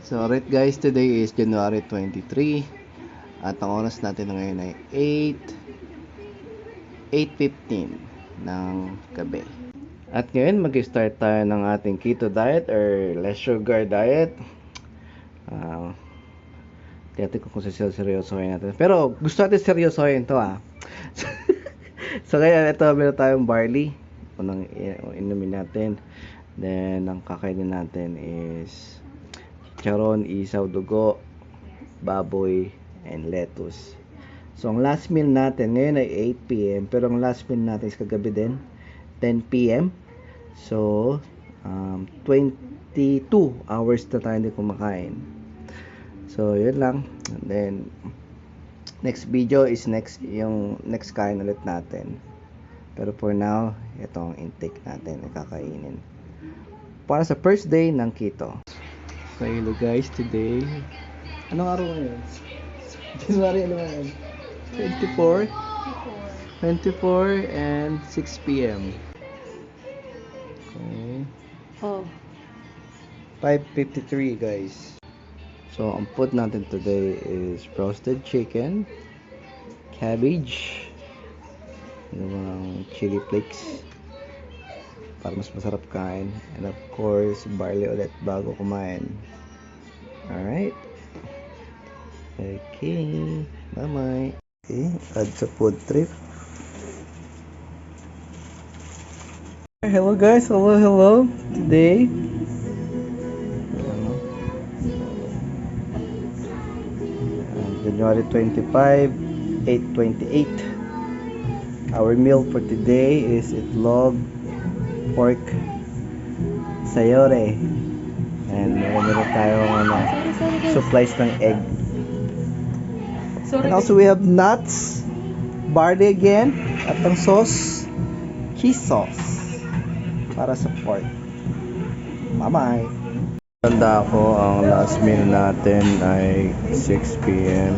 So alright guys, today is January 23 at ang oras natin ngayon ay 8:15 ng gabi. At ngayon mag-start tayo ng ating keto diet or less sugar diet. Tiyatin ko kung seryosohin natin. Pero gusto natin seryosohin to So kaya ito, meron tayong barley. Unang inumin natin. Then ang kakainin natin is chicharon, isaw, dugo, baboy, and lettuce. So ang last meal natin ngayon ay 8 p.m. Pero ang last meal natin is kagabi din 10 p.m. So 22 hours na tayo hindi kumakain. So yun lang. And then next video is yung next kain ulit natin. Pero for now, ito ang intake natin na kakainin para sa first day ng keto. So hello guys, today anong araw ngayon? January ano ngayon? 24 and 6 p.m. Okay. 5:53 guys. So ang food natin today is roasted chicken, cabbage, yung chili flakes para mas masarap kain, and of course barley ulit bago kumain. Alright, okay, bye bye. Okay, add sa food trip. Hello guys, hello today January 25, 8:28. Our meal for today is itlog, pork, sayore, and meron tayong supplies ng egg. And also we have nuts, barley again, at ang sauce, cheese sauce para sa pork. Bye bye. Tanda ko ang last meal natin ay 6 p.m.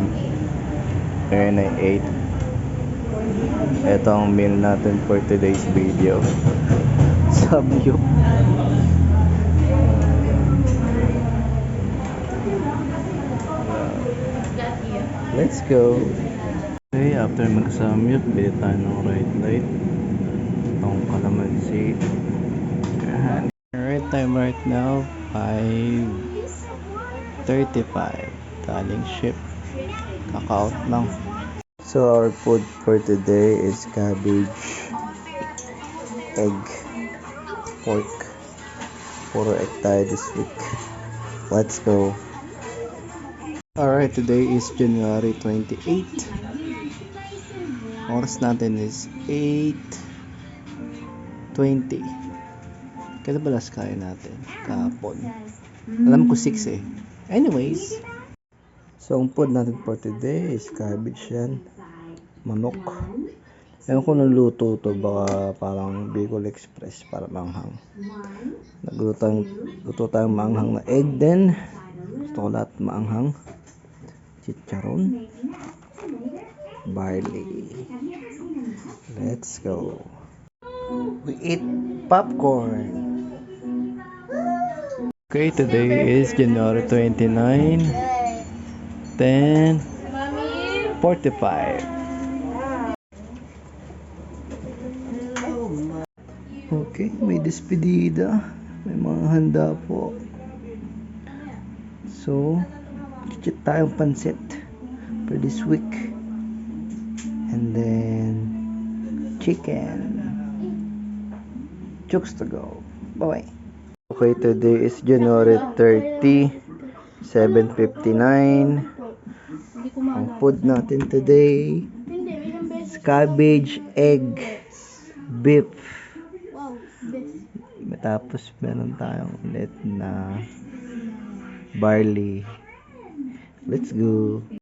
Ngayon ay 8. Ito ang meal natin for today's video. Sabyo. Let's go. Okay, after mag-samyup, bili tayo ng right light. Itong kalamansi. Alright, time right now 5:35. Galing ship. Kaka-out lang. So our food for today is cabbage, egg, pork. Puro egg tayo this week. Let's go. Alright, today is January 28. Oras natin is 8:20. Kailan ba last kain natin? Kahapon. Alam ko 6 eh. Anyways. So, ang food natin for today is cabbage yan. Manok. Ewan ko nung luto to. Baka parang Bicol Express para manghang. Luto tayong manghang na egg din. Gusto ko lahat maanghang. Chicharon. Barley. Let's go. We eat popcorn. Okay, today is January 29, 10:45. Okay, may despedida. May mga handa po. So, chichit tayong pansit for this week. And then, chicken. Chooks to go. Bye-bye. Okay, today is January 30, 7:59. Ang food natin today is cabbage, egg, beef. Tapos meron tayong ulit na barley. Let's go.